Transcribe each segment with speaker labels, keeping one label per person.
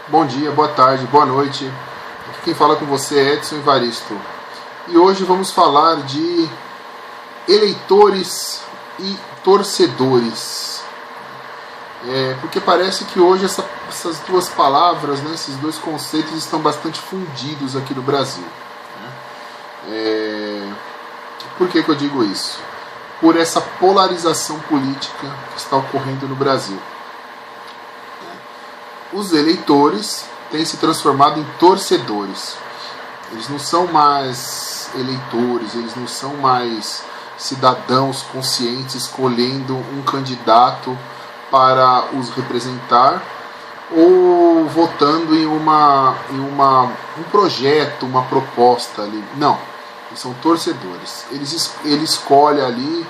Speaker 1: Bom dia, boa tarde, boa noite. Aqui quem fala com você é Edson Evaristo. E hoje vamos falar de eleitores e torcedores. Porque parece que hoje essas duas palavras, né, esses dois conceitos estão bastante fundidos aqui no Brasil. Por que eu digo isso? Por essa polarização política que está ocorrendo no Brasil. Os eleitores têm se transformado em torcedores. Eles não são mais eleitores, eles não são mais cidadãos conscientes escolhendo um candidato para os representar ou votando em um projeto, uma proposta ali. Não, eles são torcedores. Ele escolhe ali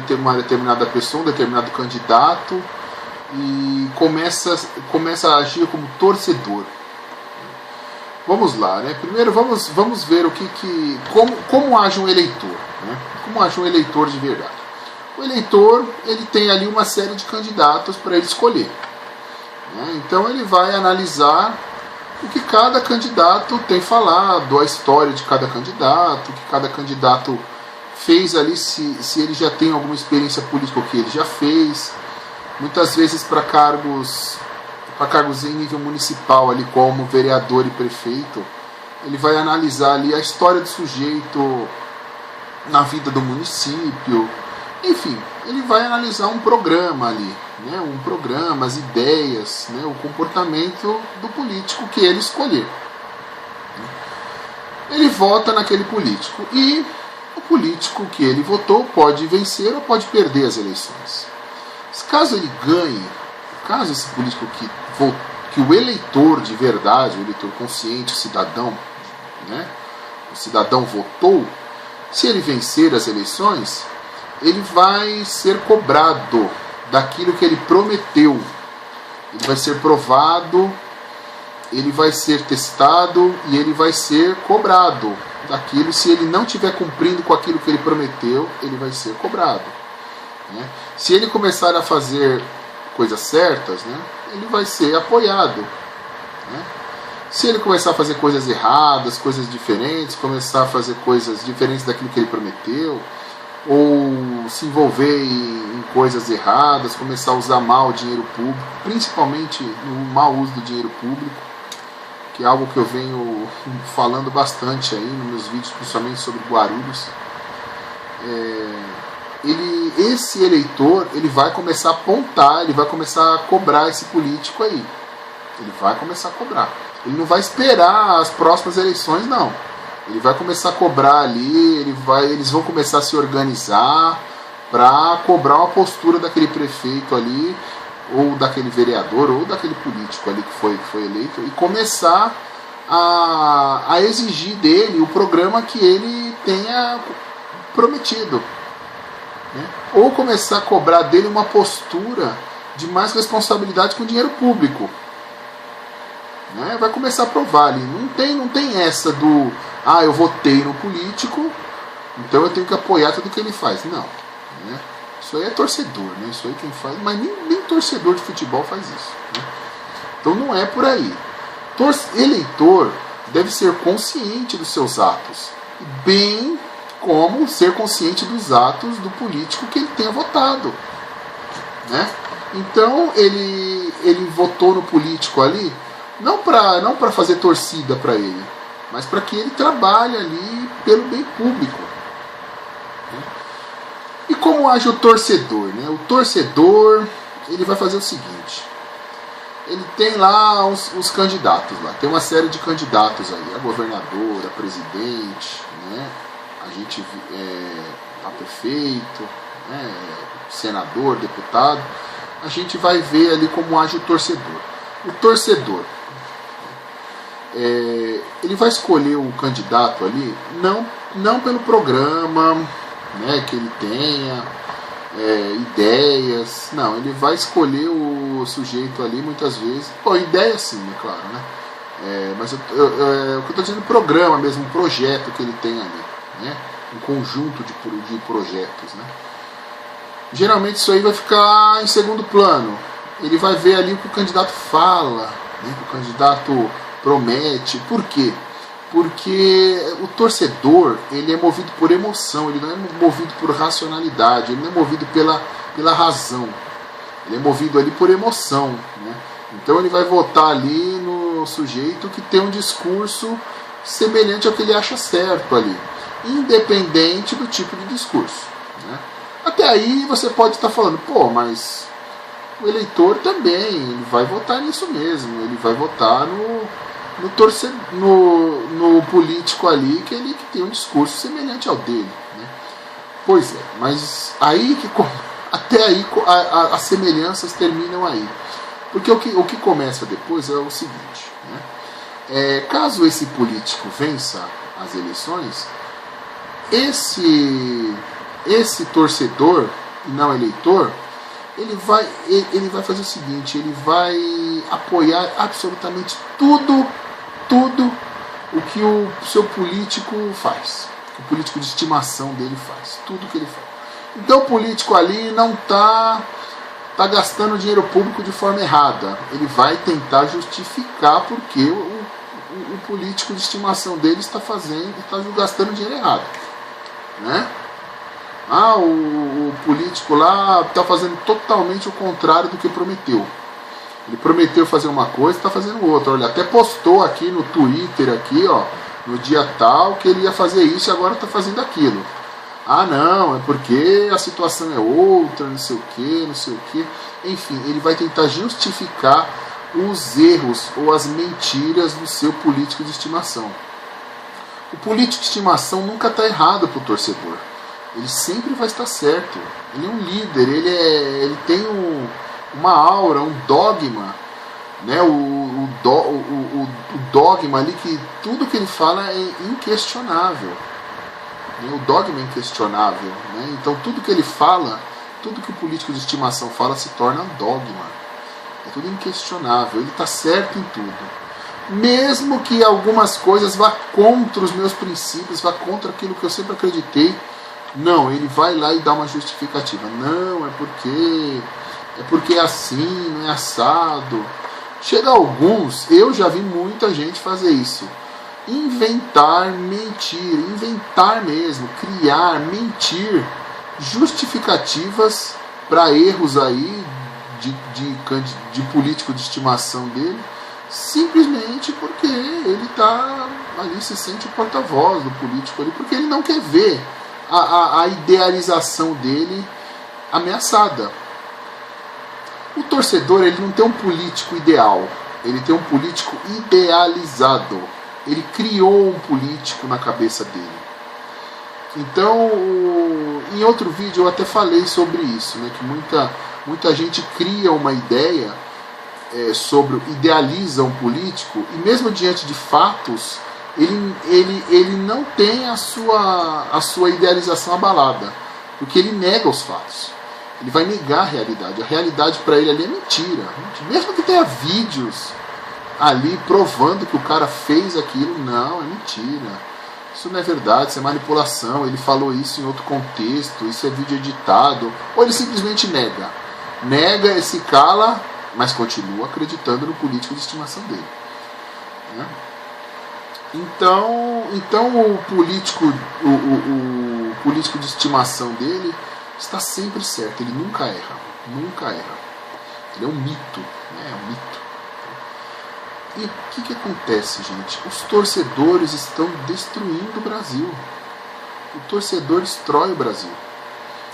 Speaker 1: uma determinada pessoa, um determinado candidato e começa a agir como torcedor. Vamos lá, né? Primeiro vamos ver como age um eleitor, né? Como age um eleitor de verdade. O eleitor, ele tem ali uma série de candidatos para ele escolher, né? Então ele vai analisar o que cada candidato tem falado, a história de cada candidato, o que cada candidato fez ali, se ele já tem alguma experiência política, o que ele já fez. Muitas vezes para cargos em nível municipal, ali como vereador e prefeito, ele vai analisar ali a história do sujeito na vida do município. Enfim, ele vai analisar um programa ali, né? Um programa, as ideias, né? O comportamento do político que ele escolher. Ele vota naquele político e o político que ele votou pode vencer ou pode perder as eleições. Caso ele ganhe, caso esse político que o eleitor de verdade, o eleitor consciente, o cidadão, né, o cidadão votou, se ele vencer as eleições, ele vai ser cobrado daquilo que ele prometeu. Ele vai ser provado, ele vai ser testado e ele vai ser cobrado daquilo. Se ele não estiver cumprindo com aquilo que ele prometeu, ele vai ser cobrado, né? Se ele começar a fazer coisas certas, né, ele vai ser apoiado, né? Se ele começar a fazer coisas erradas, coisas diferentes, começar a fazer coisas diferentes daquilo que ele prometeu, ou se envolver em coisas erradas, começar a usar mal o dinheiro público, principalmente no mau uso do dinheiro público, que é algo que eu venho falando bastante aí nos meus vídeos, principalmente sobre Guarulhos. Esse eleitor, ele vai começar a apontar, ele vai começar a cobrar esse político aí. Ele vai começar a cobrar. Ele não vai esperar as próximas eleições, não. Ele vai começar a cobrar ali, eles vão começar a se organizar para cobrar uma postura daquele prefeito ali, ou daquele vereador, ou daquele político ali que foi eleito, e começar a exigir dele o programa que ele tenha prometido. Ou começar a cobrar dele uma postura de mais responsabilidade com o dinheiro público, né? Vai começar a provar ali. Não tem essa do eu votei no político, então eu tenho que apoiar tudo que ele faz. Não, né? Isso aí é torcedor, né? Isso aí quem faz, mas nem torcedor de futebol faz isso, né? Então não é por aí. Eleitor deve ser consciente dos seus atos, bem como ser consciente dos atos do político que ele tenha votado, né? Então ele votou no político ali não para fazer torcida para ele, mas para que ele trabalhe ali pelo bem público, né? E como age o torcedor, né? O torcedor, ele vai fazer o seguinte: ele tem lá os candidatos lá, tem uma série de candidatos aí, a governador, a presidente, né? A gente a prefeito, né, senador, deputado. A gente vai ver ali como age o torcedor. O torcedor, ele vai escolher o candidato ali não pelo programa, né, que ele tenha, ideias. Não, ele vai escolher o sujeito ali muitas vezes. Ideia sim, é claro, né? Mas o que eu estou dizendo, programa mesmo, um projeto que ele tem ali, né? Um conjunto de projetos, né? Geralmente isso aí vai ficar em segundo plano. Ele vai ver ali o que o candidato fala, né, que o candidato promete. Por quê? Porque o torcedor, ele é movido por emoção, ele não é movido por racionalidade, ele não é movido pela razão, ele é movido ali por emoção, né? Então ele vai votar ali no sujeito que tem um discurso semelhante ao que ele acha certo ali, independente do tipo de discurso, né? Até aí você pode estar falando, pô, mas o eleitor também, ele vai votar nisso mesmo, ele vai votar no político ali que tem um discurso semelhante ao dele, né? Pois é, mas aí até aí as semelhanças terminam aí, porque o que começa depois é o seguinte, né? Caso esse político vença as eleições, esse torcedor e não eleitor, ele vai fazer o seguinte, ele vai apoiar absolutamente tudo o que o seu político faz, o político de estimação dele faz, tudo que ele faz. Então o político ali não está gastando dinheiro público de forma errada, ele vai tentar justificar porque o político de estimação dele está gastando dinheiro errado, né? O político lá está fazendo totalmente o contrário do que prometeu. Ele prometeu fazer uma coisa e está fazendo outra. Ele até postou aqui no Twitter, aqui, ó, no dia tal, que ele ia fazer isso e agora está fazendo aquilo. Não, é porque a situação é outra, não sei o que. Enfim, ele vai tentar justificar os erros ou as mentiras do seu político de estimação. O político de estimação nunca está errado para o torcedor. Ele sempre vai estar certo. Ele é um líder, ele tem uma aura, um dogma, né? O dogma ali, que tudo que ele fala é inquestionável. O dogma é inquestionável, né? Então tudo que ele fala, tudo que o político de estimação fala se torna dogma. É tudo inquestionável, ele está certo em tudo. Mesmo que algumas coisas vá contra os meus princípios, vá contra aquilo que eu sempre acreditei, não, ele vai lá e dá uma justificativa. Não, é porque é assim, não é assado. Chega alguns, eu já vi muita gente fazer isso. Inventar mentira, inventar mesmo, criar, mentir, justificativas para erros aí de político de estimação dele, simplesmente porque ele está ali, se sente o porta-voz do político ali, porque ele não quer ver a idealização dele ameaçada. O torcedor, ele não tem um político ideal, ele tem um político idealizado. Ele criou um político na cabeça dele. Então, em outro vídeo eu até falei sobre isso, né, que muita gente cria uma ideia idealiza um político, e mesmo diante de fatos, ele não tem a sua idealização abalada, porque ele nega os fatos. Ele vai negar a realidade. A realidade para ele ali é mentira. Mesmo que tenha vídeos ali provando que o cara fez aquilo, não, é mentira. Isso não é verdade, isso é manipulação. Ele falou isso em outro contexto, isso é vídeo editado. Ou ele simplesmente nega, se cala, mas continua acreditando no político de estimação dele, né? Então o político de estimação dele está sempre certo, ele nunca erra. Ele é um mito, né? É um mito. E o que acontece, gente? Os torcedores estão destruindo o Brasil. O torcedor destrói o Brasil.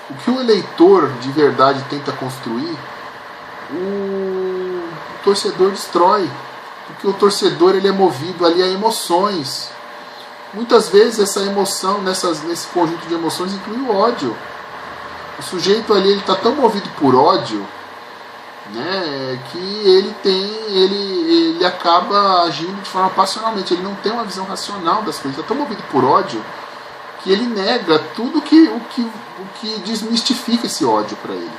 Speaker 1: O que o eleitor de verdade tenta construir, o torcedor destrói. Porque o torcedor, ele é movido ali a emoções. Muitas vezes essa emoção, nesse conjunto de emoções, inclui o ódio. O sujeito ali, ele está tão movido por ódio, né, que ele acaba agindo de forma passionalmente. Ele não tem uma visão racional das coisas. Está tão movido por ódio que ele nega tudo o que desmistifica esse ódio para ele,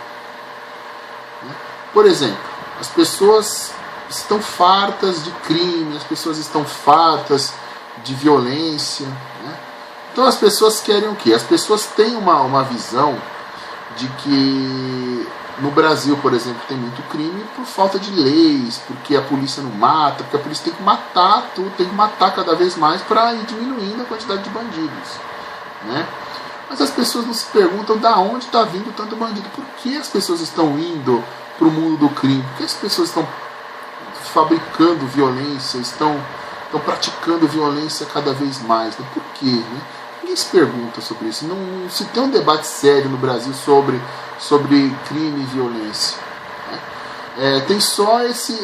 Speaker 1: né? Por exemplo, as pessoas estão fartas de crime, as pessoas estão fartas de violência, né? Então as pessoas querem o quê? As pessoas têm uma visão de que no Brasil, por exemplo, tem muito crime por falta de leis, porque a polícia não mata, porque a polícia tem que matar tudo, tem que matar cada vez mais para ir diminuindo a quantidade de bandidos, né? Mas as pessoas não se perguntam da onde está vindo tanto bandido. Por que as pessoas estão indo para o mundo do crime? Por que as pessoas estão fabricando violência, estão praticando violência cada vez mais? Né? Por quê? Né? Ninguém se pergunta sobre isso. Não se tem um debate sério no Brasil sobre crime e violência. Né? Tem só esse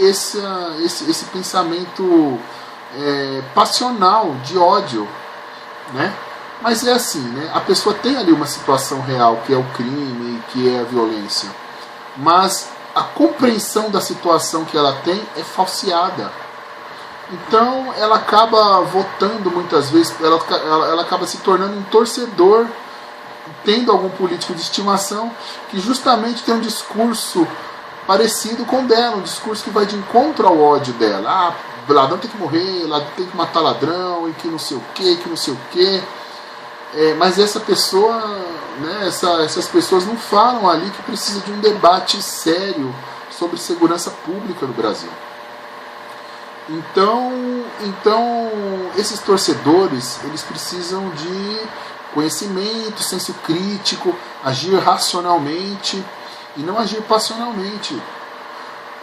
Speaker 1: pensamento passional, de ódio, né? Mas é assim, né? A pessoa tem ali uma situação real, que é o crime, que é a violência. Mas a compreensão da situação que ela tem é falseada. Então ela acaba votando muitas vezes, ela acaba se tornando um torcedor, tendo algum político de estimação que justamente tem um discurso parecido com o dela, um discurso que vai de encontro ao ódio dela. Ah, ladrão tem que morrer, ladrão tem que matar ladrão, e que não sei o que. Mas essa pessoa, né, essas pessoas não falam ali que precisa de um debate sério sobre segurança pública no Brasil. Então esses torcedores, eles precisam de conhecimento, senso crítico, agir racionalmente e não agir passionalmente.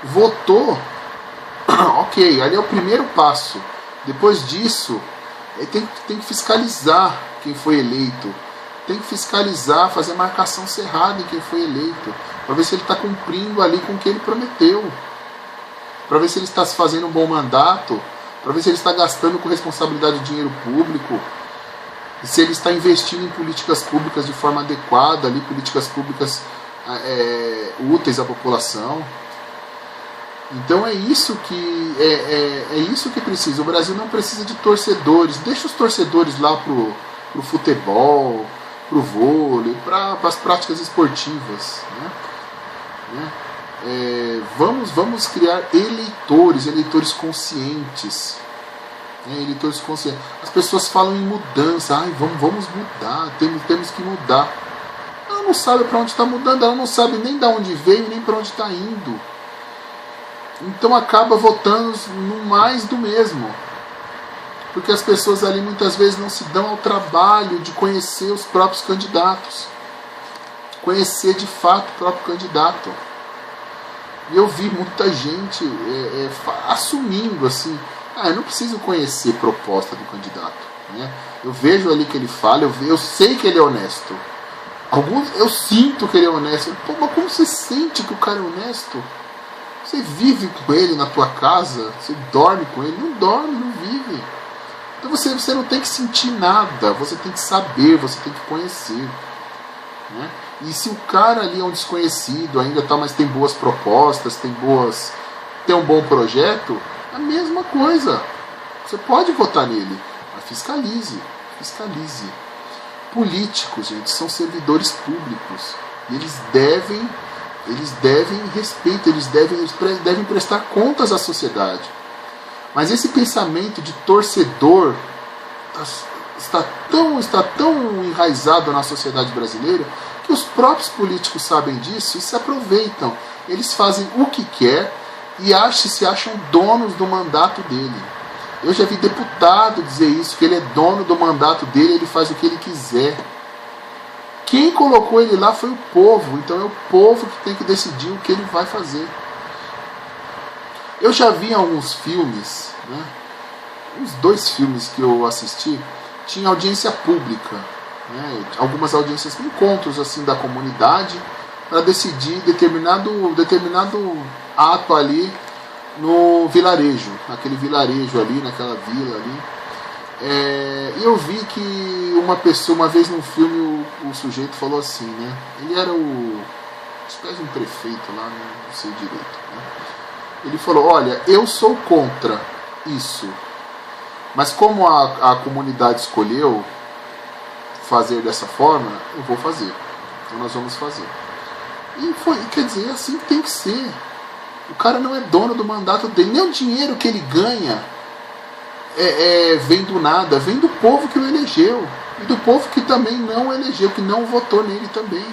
Speaker 1: Votou, ok, ali é o primeiro passo. Depois disso, tem que fiscalizar quem foi eleito, tem que fiscalizar, fazer marcação cerrada em quem foi eleito, para ver se ele está cumprindo ali com o que ele prometeu, para ver se ele está se fazendo um bom mandato, para ver se ele está gastando com responsabilidade o dinheiro público, se ele está investindo em políticas públicas de forma adequada, ali, políticas públicas úteis à população. Então é isso que precisa. O Brasil não precisa de torcedores. Deixa os torcedores lá pro futebol, pro vôlei, para as práticas esportivas, né? Vamos criar eleitores conscientes, né? Eleitores conscientes. As pessoas falam em mudança. Vamos mudar, temos que mudar. Ela não sabe para onde está mudando, ela não sabe nem de onde veio, nem para onde está indo. Então acaba votando no mais do mesmo. Porque as pessoas ali muitas vezes não se dão ao trabalho de conhecer os próprios candidatos. Conhecer de fato o próprio candidato. E eu vi muita gente assumindo assim, eu não preciso conhecer a proposta do candidato, né? Eu vejo ali que ele fala, eu sei que ele é honesto. Eu sinto que ele é honesto. Pô, mas como você sente que o cara é honesto? Você vive com ele na tua casa? Você dorme com ele? Não dorme, não vive. Então você não tem que sentir nada. Você tem que saber, você tem que conhecer, né? E se o cara ali é um desconhecido, ainda tá, mas tem boas propostas, tem um bom projeto, a mesma coisa. Você pode votar nele, mas fiscalize. Políticos, gente, são servidores públicos. E eles devem respeito, eles devem prestar contas à sociedade. Mas esse pensamento de torcedor está tão enraizado na sociedade brasileira que os próprios políticos sabem disso e se aproveitam. Eles fazem o que quer e se acham donos do mandato dele. Eu já vi deputado dizer isso, que ele é dono do mandato dele, ele faz o que ele quiser. Quem colocou ele lá foi o povo, então é o povo que tem que decidir o que ele vai fazer. Eu já vi alguns filmes, né? Uns 2 filmes que eu assisti, tinha audiência pública, né? Algumas audiências, encontros assim da comunidade para decidir determinado ato ali no vilarejo, naquele vilarejo ali, naquela vila ali. E eu vi que uma pessoa, uma vez num filme, o sujeito falou assim, né? Ele era espécie de um prefeito lá, não sei direito, né? Ele falou, olha, eu sou contra isso, mas como a comunidade escolheu fazer dessa forma, eu vou fazer. Então nós vamos fazer. E quer dizer, assim tem que ser. O cara não é dono do mandato dele, nem o dinheiro que ele ganha vem do nada, vem do povo que o elegeu e do povo que também não elegeu, que não votou nele também.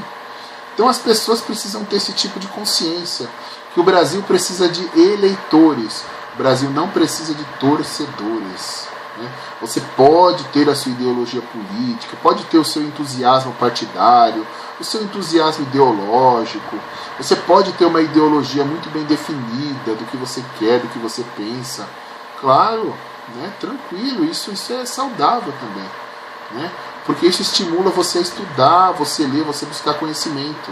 Speaker 1: Então as pessoas precisam ter esse tipo de consciência, que o Brasil precisa de eleitores, o Brasil não precisa de torcedores. Né? Você pode ter a sua ideologia política, pode ter o seu entusiasmo partidário, o seu entusiasmo ideológico, você pode ter uma ideologia muito bem definida do que você quer, do que você pensa. Claro, né? Tranquilo, isso é saudável também. Né? Porque isso estimula você a estudar, você ler, você buscar conhecimento.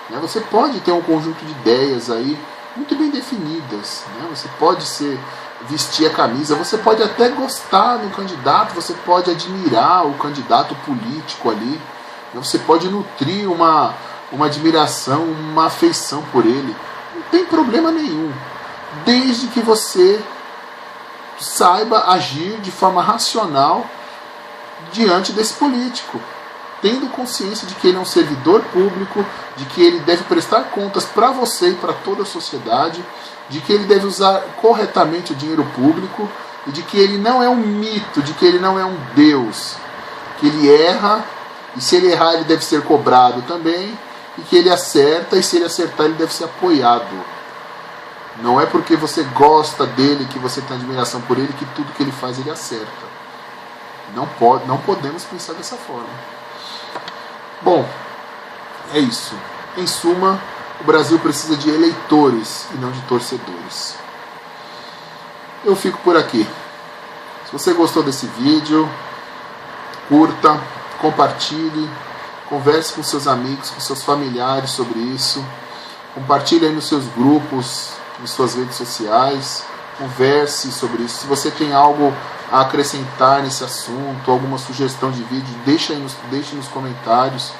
Speaker 1: Né? Você pode ter um conjunto de ideias aí muito bem definidas. Né? Você pode vestir a camisa, você pode até gostar do candidato, você pode admirar o candidato político ali, né? Você pode nutrir uma admiração, uma afeição por ele. Não tem problema nenhum, desde que você saiba agir de forma racional diante desse político, tendo consciência de que ele é um servidor público, de que ele deve prestar contas para você e para toda a sociedade, de que ele deve usar corretamente o dinheiro público e de que ele não é um mito, de que ele não é um Deus, que ele erra e se ele errar ele deve ser cobrado também, e que ele acerta e se ele acertar ele deve ser apoiado. Não é porque você gosta dele, que você tem admiração por ele, que tudo que ele faz ele acerta. Não podemos pensar dessa forma. Bom, é isso. Em suma, o Brasil precisa de eleitores e não de torcedores. Eu fico por aqui. Se você gostou desse vídeo, curta, compartilhe, converse com seus amigos, com seus familiares sobre isso. Compartilhe aí nos seus grupos, nas suas redes sociais. Converse sobre isso. Se você tem algo a acrescentar nesse assunto, alguma sugestão de vídeo, deixe nos comentários.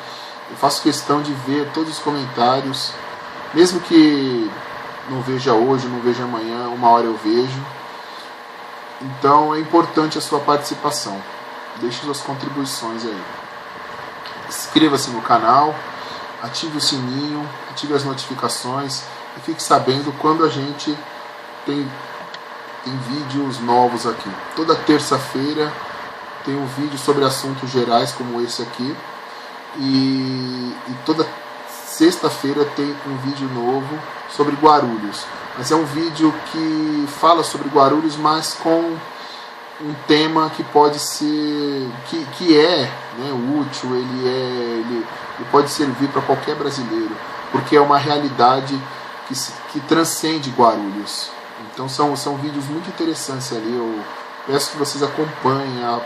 Speaker 1: Eu faço questão de ver todos os comentários, mesmo que não veja hoje, não veja amanhã, uma hora eu vejo. Então é importante a sua participação. Deixe suas contribuições aí. Inscreva-se no canal, ative o sininho, ative as notificações e fique sabendo quando a gente tem vídeos novos aqui. Toda terça-feira tem um vídeo sobre assuntos gerais como esse aqui. E toda sexta-feira tem um vídeo novo sobre Guarulhos. Mas é um vídeo que fala sobre Guarulhos, mas com um tema que pode ser, que é, né, útil, ele pode servir para qualquer brasileiro, porque é uma realidade que transcende Guarulhos. Então são vídeos muito interessantes ali. Eu peço que vocês acompanhem a